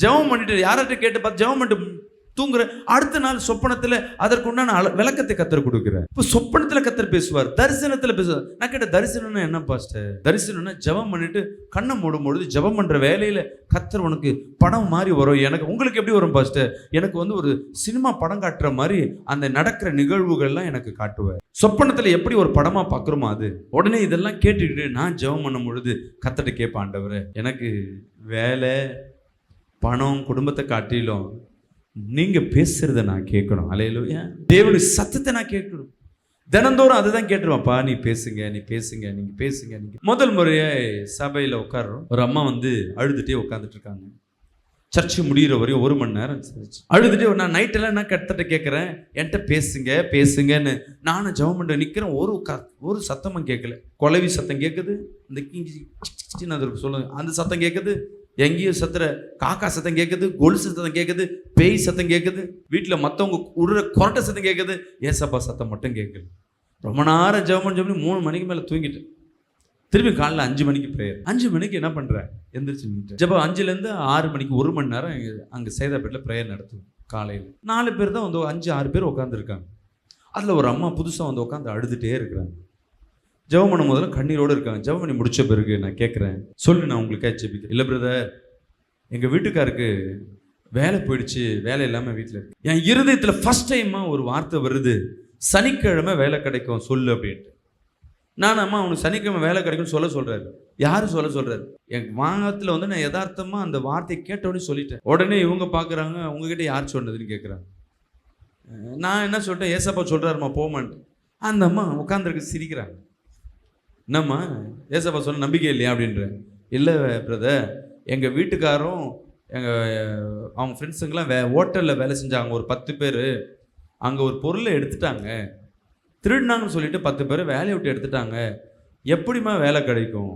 ஜெபம் பண்ணிட்டு யார்கிட்ட கேட்டு பார்த்து ஜெபம் பண்ணிட்டு தூங்குற. அடுத்த நாள் சொப்பனத்துல அதற்குண்டான விளக்கத்தை கர்த்தர் கொடுக்குற. இப்போ சொப்பனத்துல கர்த்தர் பேசுவார், தரிசனத்துல பேசுவார். நான் கேட்ட தரிசனம்னா என்ன பாஸ்டர்? தரிசனம்னா ஜெபம் பண்ணிட்டு கண்ணை மூடும் பொழுது ஜெபம் பண்ற வேலையில கர்த்தர் உனக்கு படம் மாதிரி வரும். எனக்கு உங்களுக்கு எப்படி வரும் பாஸ்டர்? எனக்கு வந்து ஒரு சினிமா படம் காட்டுற மாதிரி அந்த நடக்கிற நிகழ்வுகள்லாம் எனக்கு காட்டுவார். சொப்பனத்துல எப்படி ஒரு படமா பார்க்குறோமோ அது. உடனே இதெல்லாம் கேட்டுக்கிட்டு நான் ஜெபம் பண்ணும் பொழுது கர்த்தர்ட்ட கேட்பேன், ஆண்டவரே எனக்கு வேலை பணம் குடும்பத்தை காட்டிலும் நீங்க பேசுறத நான் கேட்கணும். அல்லேலூயா. தேவனுடைய சத்தத்தை நான் கேட்கணும். தினந்தோறும் அதுதான் கேட்டுருவாப்பா, நீ பேசுங்க, நீ பேசுங்க, நீங்க பேசுங்க. நீங்க முதல் முறையா சபையில உட்கார்றோம். ஒரு அம்மா வந்து அழுதுட்டே உட்காந்துட்டு இருக்காங்க. சர்ச்சு முடிகிற வரையும் 1 மணி நேரம் அழுதுட்டே. நான் நைட்டெல்லாம் என்ன கர்த்தர்ட்ட கேட்குறேன், என்கிட்ட பேசுங்க பேசுங்கன்னு. நானும் ஜெபம் பண்ண நிற்கிறேன், ஒரு சத்தமும் கேட்கல. குலவி சத்தம் கேட்குது, இந்த கிஞ்சி அதற்கு சொல்லுங்க அந்த சத்தம் கேட்குது, எங்கேயும் சத்துற காக்கா சத்தம் கேட்குது, கொலுசு சத்தம் கேட்குது, பேய் சத்தம் கேட்குது, வீட்டில் மற்றவங்க உருற கொரட்டை சத்தம் கேட்குது, ஏசப்பா சத்தம் மட்டும் கேட்குது. ரொம்ப நேரம் ஜெபம் 3 மணிக்கு மேலே தூங்கிட்டேன். திரும்பி காலைல 5 மணிக்கு ப்ரேயர். 5 மணிக்கு என்ன பண்ணுறேன், எந்திரிச்சு ஜெபம் 5லேருந்து 6 மணிக்கு 1 மணி நேரம் அங்கே சேதாப்பேட்டில் ப்ரேயர் நடத்துவோம். காலையில் 4 பேர் தான் வந்து 5-6 பேர் உட்காந்துருக்காங்க. அதில் ஒரு அம்மா புதுசாக வந்து உட்காந்து அழுதுகிட்டே இருக்கிறாங்க. ஜெபம் பண்ணும் போதெல்லாம் கண்ணீரோடு இருக்காங்க. ஜெபம் பண்ணி முடிச்ச பிறகு நான் கேட்குறேன், சொல்லு நான் உங்களுக்காக ஜெபிக்கிறேன். இல்லை பிரதர், எங்கள் வீட்டுக்காருக்கு வேலை போயிடுச்சு, வேலை இல்லாமல் வீட்டில் இருக்கு. என் இருதயத்தில் ஃபர்ஸ்ட் டைமாக ஒரு வார்த்தை வருது, சனிக்கிழமை வேலை கிடைக்கும் சொல்லு அப்படின்ட்டு. நான் அம்மா உனக்கு சனிக்கிழமை வேலை கிடைக்கும்னு சொல்கிறாரு. யாரும் சொல்கிறாரு? என் வாங்கத்தில் வந்து நான் யதார்த்தமாக அந்த வார்த்தையை கேட்டோடனே சொல்லிட்டேன். உடனே இவங்க பார்க்குறாங்க, உங்ககிட்ட யார் சொன்னதுன்னு கேட்குறாங்க. நான் என்ன சொல்லிட்டேன், ஏசப்பா சொல்கிறாருமா போமான்ட்டு. அந்த அம்மா உட்காந்துருக்கு சிரிக்கிறாங்க. என்னம்மா ஏசப்பா சொன்ன நம்பிக்கை இல்லையா அப்படின்ற. இல்லை பிரதர், எங்கள் வீட்டுக்காரும் அவங்க ஃப்ரெண்ட்ஸுங்கெல்லாம் ஹோட்டலில் வேலை செஞ்சாங்க, ஒரு 10 பேர். அங்கே ஒரு பொருளை எடுத்துட்டாங்க, திருடினாங்கன்னு சொல்லிட்டு 10 பேர் வேலையை விட்டு எடுத்துட்டாங்க, எப்படிம்மா வேலை கிடைக்கும்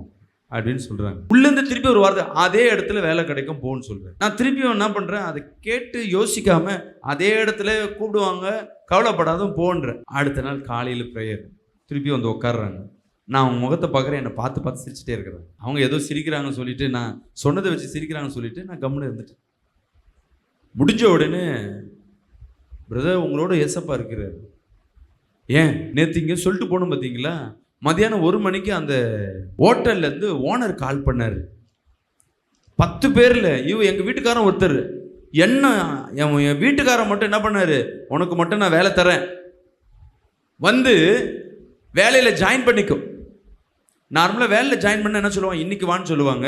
அப்படின்னு சொல்கிறாங்க. உள்ளேருந்து திருப்பி ஒரு வார்த்தை, அதே இடத்துல வேலை கிடைக்கும் போன்னு சொல்கிறேன். நான் திருப்பியும் என்ன பண்ணுறேன், அதை கேட்டு யோசிக்காம அதே இடத்துல கூப்பிடுவாங்க, கவலைப்படாதும் போன்றேன். அடுத்த நாள் காலையில் ப்ரேயர், திருப்பி வந்து உட்காடுறாங்க. நான் அவங்க முகத்தை பார்க்குறேன், என்னை பார்த்து பார்த்து சிரிச்சுட்டே இருக்கிறேன். அவங்க ஏதோ சிரிக்கிறாங்கன்னு சொல்லிட்டு, நான் சொன்னதை வச்சு சிரிக்கிறாங்கன்னு சொல்லிட்டு நான் கம்முன்னு இருந்துட்டேன். முடிஞ்ச உடனே, பிரதர் உங்களோட ஏசப்பா இருக்கிறார். ஏன் நேற்று இங்கே சொல்லிட்டு போகணும் பார்த்தீங்களா, மதியானம் 1 மணிக்கு அந்த ஹோட்டல்லேருந்து ஓனர் கால் பண்ணார். 10 பேரில் எங்கள் வீட்டுக்காரன் ஒருத்தர். என்ன என் வீட்டுக்காரன் மட்டும் என்ன பண்ணார், உனக்கு மட்டும் நான் வேலை தரேன், வந்து வேலையில் ஜாயின் பண்ணிக்கும். நார்மலாக வேலையில் ஜாயின் பண்ண என்ன சொல்லுவாங்க, இன்னைக்கு வான்னு சொல்லுவாங்க,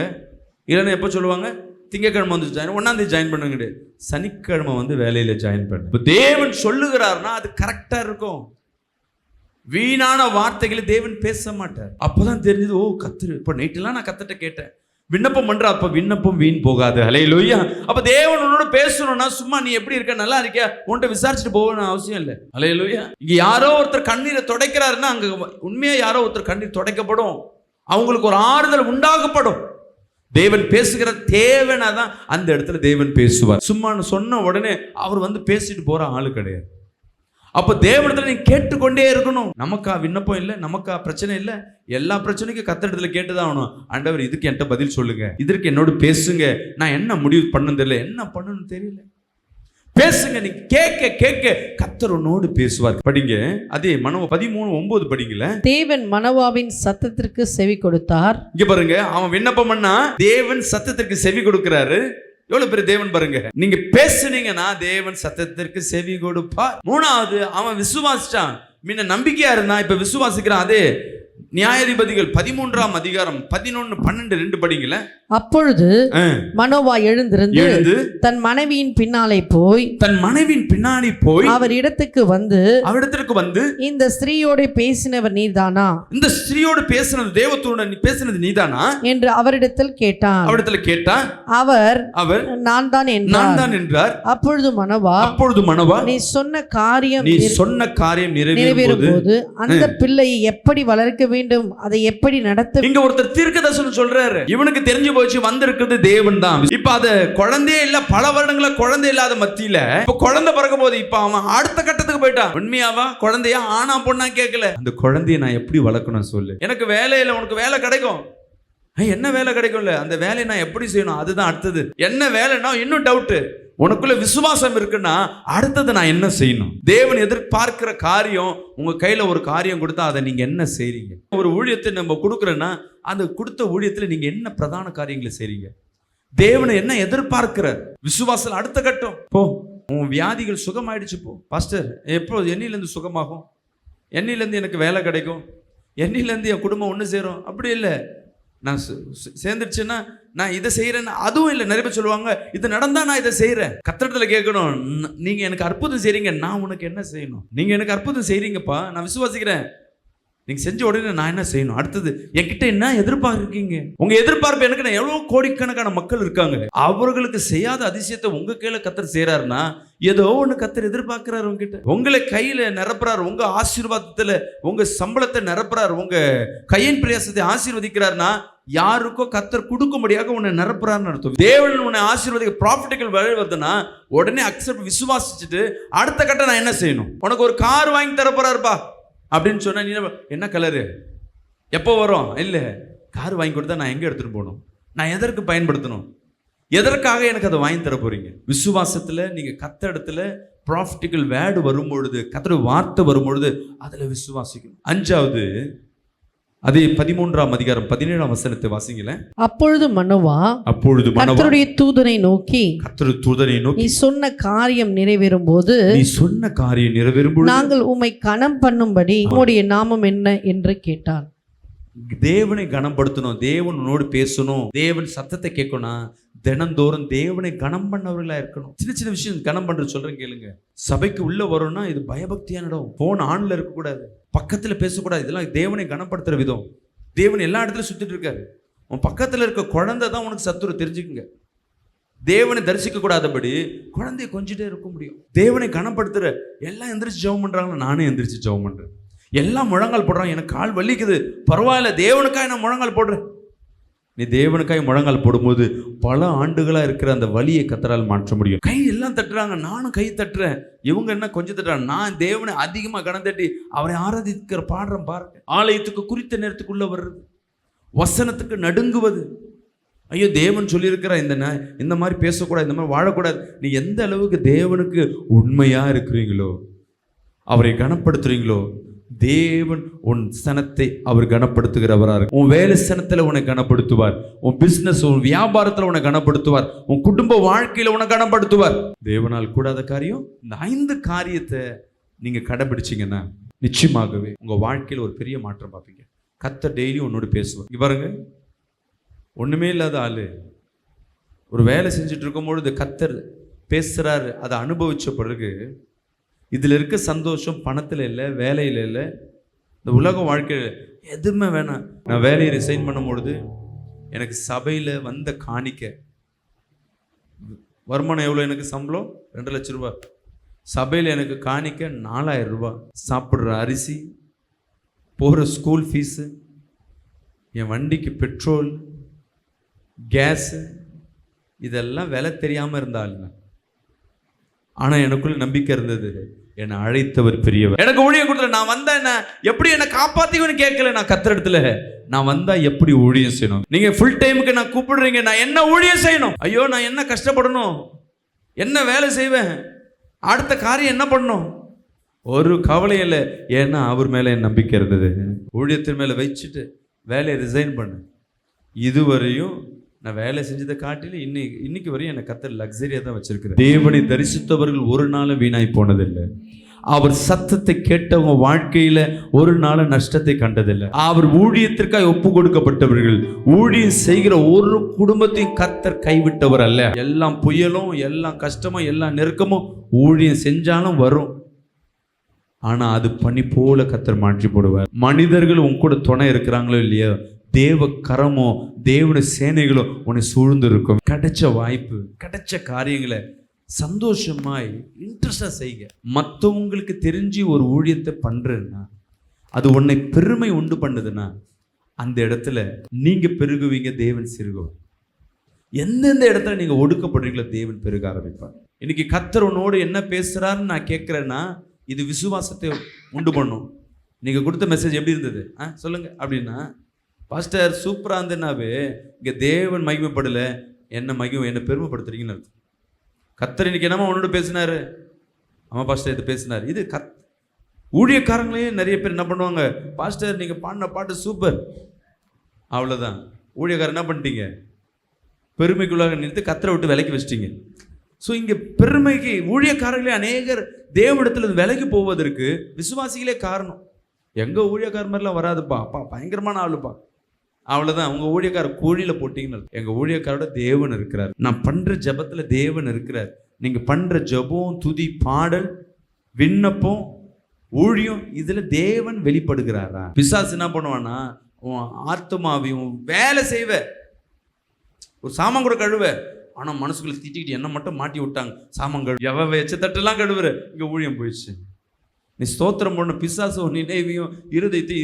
இல்லைன்னா எப்போ சொல்லுவாங்க, திங்கக்கிழமை வந்து ஜாயின், 1ஆம் தேதி ஜாயின் பண்ணுங்க, சனிக்கிழமை வந்து வேலையில் ஜாயின் பண்ணு. இப்போ தேவன் சொல்லுகிறாருன்னா அது கரெக்டாக இருக்கும். வீணான வார்த்தைகளை தேவன் பேச மாட்டார். அப்போதான் தெரிஞ்சது, ஓ கத்துரு. இப்போ நைட்டெல்லாம் நான் கத்துட்ட கேட்டேன், விண்ணப்பம் பண்ற, அப்ப விண்ணப்பம் வீண் போகாது. ஹல்லேலூயா. அப்ப தேவன் உன்னோட பேசணும்னா சும்மா நீ எப்படி இருக்க, நல்லா இருக்கியா, உன்கிட்ட விசாரிச்சுட்டு போகணும் அவசியம் இல்லை. ஹல்லேலூயா. இங்க யாரோ ஒருத்தர் கண்ணீரை துடைக்கிறாருன்னா அங்க உண்மையா யாரோ ஒருத்தர் கண்ணீர் துடைக்கப்படும், அவங்களுக்கு ஒரு ஆறுதல் உண்டாகப்படும். தேவன் பேசுகிற தேவனாதான் அந்த இடத்துல தேவன் பேசுவார். சும்மா சொன்ன உடனே அவர் வந்து பேசிட்டு போற ஆளு கிடையாது. அப்போ தேவனிடத்துல நீ கேட்டுக்கொண்டே இருக்கணும். நமக்கா விண்ணப்பம் இல்லை, நமக்கா பிரச்சனை இல்லை, எல்லா பிரச்சனைக்கும் கர்த்தரிடத்துல கேட்டுதான் ஆகணும். ஆண்டவர் இதுக்கு என்கிட்ட பதில் சொல்லுங்க, இதற்கு என்னோட பேசுங்க, நான் என்ன முடிவு பண்ணணும் தெரியல, என்ன பண்ணணும் தெரியல, பேசுங்க. நீ கேட்க கேட்க கர்த்தர் உன்னோடு பேசுவார். படிங்க அதே மனோவா 13:9 படிங்கல. தேவன் மனோவாவின் சத்தத்திற்கு செவி கொடுத்தார். இங்க பாருங்க, அவன் விண்ணப்பம் பண்ணா தேவன் சத்தத்திற்கு செவி கொடுக்கிறாரு. எவ்வளவு பெரிய தேவன் பாருங்க. நீங்க பேசுனீங்கன்னா தேவன் சத்தத்திற்கு செவி கொடுப்பார். 3வது, அவன் விசுவாசிச்சான். முன்ன நம்பிக்கையா இருந்தான், இப்ப விசுவாசிக்கிறான். அதே நியாயாதிபதிகள் 13ஆம் அதிகாரம் 11, 12, 2 படிங்கல. அப்பொழுது மனோவா எழுந்திருந்து தன் மனைவியின் பின்னாலே போய் அவர் இடத்துக்கு வந்து இந்த ஸ்திரீயோட பேசினவர் நீதானா, இந்த ஸ்திரீயோடு பேசினது தேவத்தோட நீ பேசினது நீதானா என்று அவரிடத்தில் கேட்டான். அவர் நான் தான் என்றார். அப்பொழுது மனோவா நீ சொன்ன காரியம் நிறைவேறும் போது அந்த பிள்ளையை எப்படி வளர்க்க வேண்டும், அதை எப்படி நடத்த. இங்க ஒருத்தர் தீர்க்கதரிசனம் சொல்றாரு, இவனுக்கு தெரிஞ்சு போச்சு வந்திருக்கிறது தேவன் தான். இப்ப அது குழந்தையே இல்ல, பல வருடங்களா குழந்தை இல்லாத மத்தியில இப்ப குழந்தை பிறக்கும் போது இப்ப அவன் அடுத்த கட்டத்துக்கு போயிட்டான். உண்மையாவா குழந்தையா ஆனா பொண்ணா கேட்கல, அந்த குழந்தைய நான் எப்படி வளர்க்கணும் சொல்லு. எனக்கு வேலை இல்லை, உனக்கு வேலை கிடைக்கும். என்ன வேலை கிடைக்கும்ல, அந்த வேலையை நான் எப்படி செய்யணும், அதுதான் அடுத்தது. என்ன வேலைன்னா இன்னும் டவுட். உனக்குள்ள விசுவாசம் இருக்குன்னா அடுத்தது நான் என்ன செய்யணும். தேவன் எதிர்பார்க்கிற காரியம், உங்க கையில ஒரு காரியம் கொடுத்தா அதை நீங்க என்ன செய்றீங்க. ஒரு ஊழியத்தை நம்ம கொடுக்குறோன்னா அந்த கொடுத்த ஊழியத்துல நீங்க என்ன பிரதான காரியங்களை செய்றீங்க. தேவனை என்ன எதிர்பார்க்கிற விசுவாசம் அடுத்த கட்டம். போ, உன் வியாதிகள் சுகமாயிடுச்சு, போ பாஸ்டர் எப்போ என்னிலேருந்து சுகமாகும், என்னிலேருந்து எனக்கு வேலை கிடைக்கும், என்னிலேருந்து என் குடும்பம் ஒன்று சேரும். அப்படி இல்லை, நான் சேர்ந்துருச்சுன்னா நான் இதை செய்கிறேன்னு அதுவும் இல்லை. நிறைய பேர் சொல்லுவாங்க, இது நடந்தா நான் இதை செய்கிறேன். கர்த்தரிடத்துல கேட்கணும், நீங்கள் எனக்கு அற்புதம் செய்கிறீங்க, நான் உனக்கு என்ன செய்யணும். நீங்கள் எனக்கு அற்புதம் செய்கிறீங்கப்பா, நான் விசுவாசிக்கிறேன், நீங்கள் செஞ்ச உடனே நான் என்ன செய்யணும், அடுத்தது என்கிட்ட என்ன எதிர்பார்க்கீங்க. உங்கள் எதிர்பார்ப்பு எனக்கு, நான் எவ்வளோ கோடிக்கணக்கான மக்கள் இருக்காங்க, அவர்களுக்கு செய்யாத அதிசயத்தை உங்கள் கையில் கர்த்தர் செய்கிறாருன்னா ஏதோ ஒன்று கர்த்தர் எதிர்பார்க்கிறார் உங்ககிட்ட. உங்களை கையில் நிரப்புறாரு, உங்கள் ஆசீர்வாதத்தில் உங்கள் சம்பளத்தை நிரப்புறாரு, உங்கள் கையின் பிரயாசத்தை ஆசீர்வதிக்கிறாருன்னா யாருக்கோ கர்த்தர் கொடுக்கும்படியாக உன்னை நிரப்புறாருன்னு அர்த்தம். தேவன் உன்னை ஆசீர்வதிக்க ப்ராஃபிட்டிக்கல் வழி வருதுன்னா உடனே அக்செப்ட் விசுவாசிச்சுட்டு அடுத்த கட்டம் நான் என்ன செய்யணும். உனக்கு ஒரு கார் வாங்கி தரப்போறாருப்பா அப்படின்னு சொன்னா நீ என்ன கலரு, எப்போ வரும், இல்லை கார் வாங்கி கொடுத்தா நான் எங்கே எடுத்துகிட்டு போகணும், நான் எதற்கு பயன்படுத்தணும், எதற்காக எனக்கு அதை வாங்கி தர போறீங்க. விசுவாசத்தில் நீங்கள் கத்த இடத்துல ப்ராஃபிட்டிக்கல் வேர்டு வரும்பொழுது, கத்தோட வார்த்தை வரும்பொழுது அதில் விசுவாசிக்கணும். 5வது அதே 13ஆம் அதிகாரம் 17ஆம் வசனத்தை வாசிங்களேன். அப்பொழுது மனோவா கர்த்தருடைய தூதனை நோக்கி நீ சொன்ன காரியம் நிறைவேறும் போது நாங்கள் உம்மை கனம் பண்ணும்படி உம்முடைய நாமம் என்ன என்று கேட்டான். தேவனை கனப்படுத்தணும், தேவன் உன்னோடு பேசணும், தேவன் சத்தத்தை கேட்கணும். தினந்தோறும் தேவனை கனம் பண்ணவர்களா இருக்கணும். சின்ன சின்ன விஷயம் கனம் பண்ற சொல்றேன் கேளுங்க. சபைக்கு உள்ள வரணும்னா இது பயபக்தியான இடம். போன் ஆன்ல இருக்கக்கூடாது, பக்கத்துல பேசக்கூடாது. இதெல்லாம் தேவனை கனப்படுத்துற விதம். தேவன் எல்லா இடத்துலயும் சுத்திட்டு இருக்காரு. உன் பக்கத்தில் இருக்க குழந்தை தான் உனக்கு சத்துரு, தெரிஞ்சுக்குங்க. தேவனை தரிசிக்க கூடாதபடி குழந்தைய கொஞ்சிட்டே இருக்க முடியும். தேவனை கனப்படுத்துற எல்லாம் எந்திரிச்சு ஜெபம் பண்றாங்க, நானும் எந்திரிச்சு ஜெபம் பண்றேன். எல்லாம் முழங்கால் போடுறாங்க, எனக்கு கால் வலிக்குது, பரவாயில்ல, தேவனுக்காய் நான் முழங்கால் போடுறேன். நீ தேவனுக்காய் முழங்கால் போடும்போது பல ஆண்டுகளா இருக்கிற அந்த வலியை கர்த்தரால் மாற்ற முடியும். கை எல்லாம் தட்டுறாங்க, நானும் கை தட்டுறேன். இவங்க என்ன கொஞ்சம் தட்டுறாங்க, நான் தேவனை அதிகமா கனம் தட்டி அவரை ஆராதிக்கிற பாடுறேன் பாருங்க. ஆலயத்துக்கு குறித்த நேரத்துக்குள்ள வர்றது, வசனத்துக்கு நடுங்குவது. ஐயோ, தேவன் சொல்லியிருக்கிற இந்த மாதிரி பேசக்கூடாது, இந்த மாதிரி வாழக்கூடாது. நீ எந்த அளவுக்கு தேவனுக்கு உண்மையா இருக்கிறீங்களோ, அவரை கனப்படுத்துறீங்களோ, தேவன் உன் ஸ்தனத்தை அவர் கனப்படுத்துகிறவராக இருக்கு. உன் வேலை ஸ்தனத்துல உன்னை கனப்படுத்துவார், உன் பிசினஸ், உன் வியாபாரத்துல உன்னை கனப்படுத்துவார், உன் குடும்ப வாழ்க்கையில உன்னை கனப்படுத்துவார். தேவனால் கூடாத காரியம். இந்த 5 காரியத்தை நீங்க கடைபிடிச்சீங்கன்னா நிச்சயமாகவே உங்க வாழ்க்கையில ஒரு பெரிய மாற்றம் பார்ப்பீங்க. கர்த்தர் டெய்லி உன்னோடு பேசுவார். இங்க பாருங்க, ஒண்ணுமே இல்லாத ஆளு ஒரு வேலை செஞ்சுட்டு இருக்கும் பொழுது கர்த்தர் பேசுறாரு. அதை அனுபவிச்ச பிறகு இதுல இருக்க சந்தோஷம் பணத்துல இல்லை, வேலையில இல்லை, இந்த உலக வாழ்க்கையில எதுவுமே வேணாம். நான் வேலையை ரிசைன் பண்ணும் பொழுது எனக்கு சபையில வந்த காணிக்க, வருமானம் எவ்வளோ, எனக்கு சம்பளம் 2 லட்சம் ரூபாய், சபையில் எனக்கு காணிக்க 4000 ரூபாய், சாப்பிட்ற அரிசி, போகிற ஸ்கூல் ஃபீஸு, என் வண்டிக்கு பெட்ரோல், கேஸு, இதெல்லாம் விலை தெரியாமல் இருந்தாலுங்க. ஆனால் எனக்குள்ள நம்பிக்கை இருந்தது, என்னை அழைத்தவர் பெரியவர். எனக்கு ஊழியம் கொடுத்துல நான் வந்தா என்ன, எப்படி என்னை காப்பாத்தின்னு கேட்கல. நான் கர்த்தர் இடத்துல நான் வந்தா எப்படி ஊழியம் செய்யணும், நீங்க ஃபுல் டைமுக்கு நான் கூப்பிடுறீங்க, நான் என்ன ஊழியம் செய்யணும், ஐயோ நான் என்ன கஷ்டப்படணும், என்ன வேலை செய்வேன், அடுத்த காரியம் என்ன பண்ணணும், ஒரு கவலை இல்லை. ஏன்னா அவர் மேலே என் நம்பிக்கை இருந்தது. ஊழியத்தின் மேலே வச்சுட்டு வேலையை ரிசைன் பண்ணு. இதுவரையும் நான் வேலை செஞ்சதை காட்டில இன்னைக்கு வரையும் என்னை கர்த்தர் லக்ஸரியா தான் வச்சிருக்கிறேன். தேவனை தரிசித்தவர்கள் ஒரு நாளும் வீணாய் போனதில்லை. அவர் சத்தத்தை கேட்டவங்க வாழ்க்கையில ஒரு நாள் நஷ்டத்தை கண்டதில்லை. அவர் ஊழியத்திற்காக ஒப்பு கொடுக்கப்பட்டவர்கள், ஊழியம் செய்கிற ஒரு குடும்பத்தையும் கர்த்தர் கைவிட்டவர் அல்ல. எல்லாம் புயலும், எல்லாம் கஷ்டமும், எல்லாம் நெருக்கமும் ஊழியம் செஞ்சாலும் வரும். ஆனா அது பனி போல கர்த்தர் மாற்றி போடுவார். மனிதர்கள் உன் கூட துணை இருக்கிறாங்களோ இல்லையோ, தேவ கரமோ தேவனுடைய சேனைகளோ உன்னை சூழ்ந்து இருக்கும். கிடைச்ச வாய்ப்பு, கிடைச்ச காரியங்களை சந்தோஷமாய் இன்ட்ரெஸ்டா செய்க. மற்றவங்களுக்கு தெரிஞ்சு ஒரு ஊழியத்தை பண்றேன்னா, அது உன்னை பெருமை உண்டு பண்ணுதுன்னா, அந்த இடத்துல நீங்க பெருகுவீங்க, தேவன் சிறுகுவார். எந்தெந்த இடத்துல நீங்க ஒடுக்கப்படுறீங்களோ தேவன் பெருக ஆரம்பிப்பார். இன்னைக்கு கர்த்தர் உன்னோடு என்ன பேசுறாருன்னு நான் கேட்கிறேன்னா, இது விசுவாசத்தை உண்டு பண்ணும். நீங்க கொடுத்த மெசேஜ் எப்படி இருந்தது சொல்லுங்க அப்படின்னா, பாஸ்டர் சூப்பரா இருந்ததுனாவே இங்க தேவன் மகிமைப்படல, என்னை பெருமைப்படுத்துறீங்கன்னு அர்த்தம். கர்த்தர் இன்னைக்கு என்னமா உன்னோட பேசினாரு, ஆமா பாஸ்டர் இது பேசினார். இது ஊழியக்காரங்களே நிறைய பேர் என்ன பண்ணுவாங்க, பாஸ்டர் நீங்க பாடின பாட்டு சூப்பர், அவ்வளவுதான். ஊழியக்காரர் என்ன பண்ணிட்டீங்க, பெருமைக்குள்ளாக நிறுத்து கர்த்தரை விட்டு விலைக்கு வச்சிட்டீங்க. ஸோ இங்கே பெருமைக்கு ஊழியக்காரர்களே அநேகர் தேவனிடத்துல விலைக்கு போவதற்கு விசுவாசிகளே காரணம். எங்கள் ஊழியக்கார மாதிரிலாம் வராதுப்பா, அப்பா பயங்கரமான ஆளுப்பா, அவ்வளோதான். உங்கள் ஊழியக்கார கோழியில் போட்டிங்கன்னு. எங்கள் ஊழியக்காரோட தேவன் இருக்கிறார். நான் பண்ணுற ஜபத்தில் தேவன் இருக்கிறார். நீங்கள் பண்ணுற ஜபம், துதி, பாடல், விண்ணப்பம், ஊழியம், இதில் தேவன் வெளிப்படுகிறாரா? பிசாசு என்ன பண்ணுவான்னா, உன் ஆத்மாவையும் வேலை செய்வ, ஒரு சாமான் கூட கழுவ, ஆனால் மனசுக்குள்ள திட்டிக்கிட்டு என்ன மட்டும் மாட்டி விட்டாங்க, சாமான் கழுவு, எவ வச்ச தட்டெல்லாம் கழுவுற, இங்கே ஊழியம் போயிடுச்சு. நீ ஸ்தோத்திரம் பண்ண பிசாசு நினைவையும் இருதயத்தை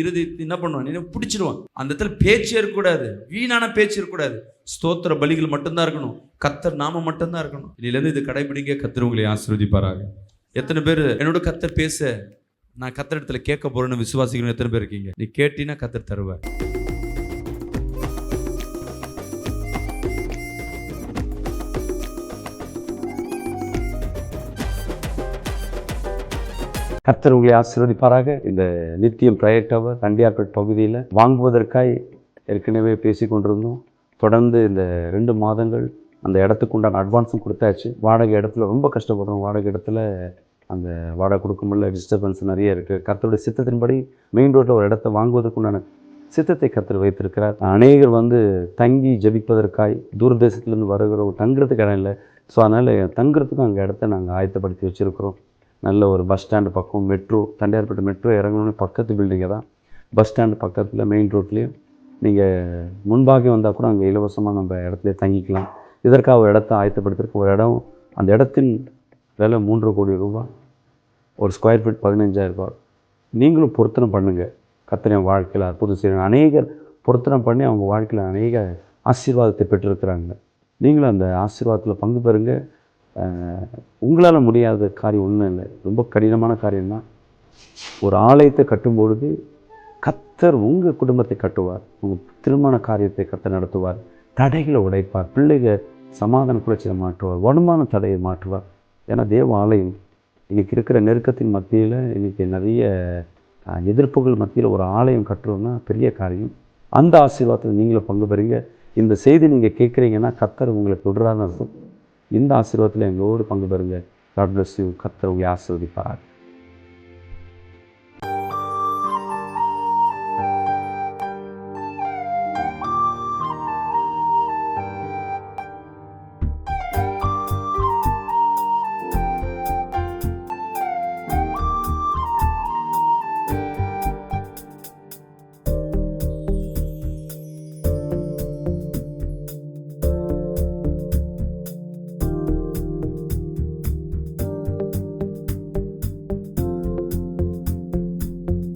என்ன பண்ணுவான், நினைவு பிடிச்சிடுவான். அந்த இடத்துல பேச்சு இருக்கக்கூடாது, வீணான பேச்சு இருக்கக்கூடாது. ஸ்தோத்திர பலிகள் மட்டும்தான் இருக்கணும், கர்த்தர் நாம மட்டும்தான் இருக்கணும். இதுலேருந்து இது கடைபிடிங்க. கர்த்தர் உங்களை ஆசீர்வதிப்பாராக. எத்தனை பேர் என்னோட கர்த்தர் பேச நான் கர்த்தர் இடத்துல கேட்க போறேன்னு விசுவாசிக்கணும்? எத்தனை பேர் இருக்கீங்க? நீ கேட்டீங்கன்னா கர்த்தர் தருவார். கர்த்தர் உங்களை ஆசீர்வதிப்பாராக. இந்த நித்தியம் ப்ரேயர் டவர் தண்டியார்பேட் பகுதியில் வாங்குவதற்காய் ஏற்கனவே பேசி கொண்டிருந்தோம். தொடர்ந்து இந்த 2 மாதங்கள் அந்த இடத்துக்கு உண்டான அட்வான்ஸும் கொடுத்தாச்சு. வாடகை இடத்துல ரொம்ப கஷ்டப்படுறோம். வாடகை இடத்துல அந்த வாடகை கொடுக்க முடியல, டிஸ்டர்பன்ஸ் நிறைய இருக்குது. கர்த்தருடைய சித்தத்தின்படி மெயின் ரோட்டில் ஒரு இடத்த வாங்குவதற்குண்டான சித்தத்தை கர்த்தர் வைத்திருக்கிறார். அநேகர் தங்கி ஜபிப்பதற்காய் தூரதேசத்துலேருந்து வருகிறோம், தங்குறதுக்கு இடம் இல்லை. ஸோ அதனால் தங்குறதுக்கும் அங்கே இடத்த நாங்கள் ஆயத்தப்படுத்தி வச்சுருக்கிறோம். நல்ல ஒரு பஸ் ஸ்டாண்டு பக்கம், மெட்ரோ, தண்டையார்பேட்டை மெட்ரோ இறங்கணும்னு பக்கத்து பில்டிங்கை தான். பஸ் ஸ்டாண்டு பக்கத்தில் மெயின் ரோட்லேயும் நீங்கள் முன்பாக வந்தால் கூட அங்கே இலவசமாக நம்ம இடத்துல தங்கிக்கலாம். இதற்காக ஒரு இடத்த ஆயத்தப்படுத்துறதுக்கு ஒரு இடம், அந்த இடத்தின் விலை 3 கோடி ரூபாய், ஒரு ஸ்கொயர் ஃபீட் 15,000 ரூபாய். நீங்களும் பொருத்தனை பண்ணுங்கள். கர்த்தர் என் வாழ்க்கையில் அற்புதம் செய்யணும். அநேகர் பொருத்தனை பண்ணி அவங்க வாழ்க்கையில் அநேக ஆசீர்வாதத்தை பெற்றிருக்கிறாங்க. நீங்களும் அந்த ஆசீர்வாதத்தில் பங்கு பெறுங்க. உங்களால் முடியாத காரியம் ஒன்றும் இல்லை, ரொம்ப கடினமான காரியம்தான். ஒரு ஆலயத்தை கட்டும்பொழுது கர்த்தர் உங்கள் குடும்பத்தை கட்டுவார், உங்கள் திருமண காரியத்தை கர்த்தர் நடத்துவார், தடைகளை உடைப்பார், பிள்ளைகள் சமாதான குறைச்சியை மாற்றுவார், வருமான தடையை மாற்றுவார். ஏன்னா தேவ ஆலயம் இன்றைக்கி இருக்கிற நெருக்கத்தின் மத்தியில், இன்றைக்கி நிறைய எதிர்ப்புகள் மத்தியில் ஒரு ஆலயம் கட்டுறோன்னா பெரிய காரியம். அந்த ஆசீர்வாதத்தில் நீங்களும் பங்கு பெறுங்க. இந்த செய்தி நீங்கள் கேட்குறீங்கன்னா கர்த்தர் உங்களை தொடரான அர்த்தம். இந்த ஆசீர்வாதத்தில் எங்களோடு பங்கு பெறுங்க. God bless you. கர்த்தர் உங்களை ஆசீர்வதிப்பார்.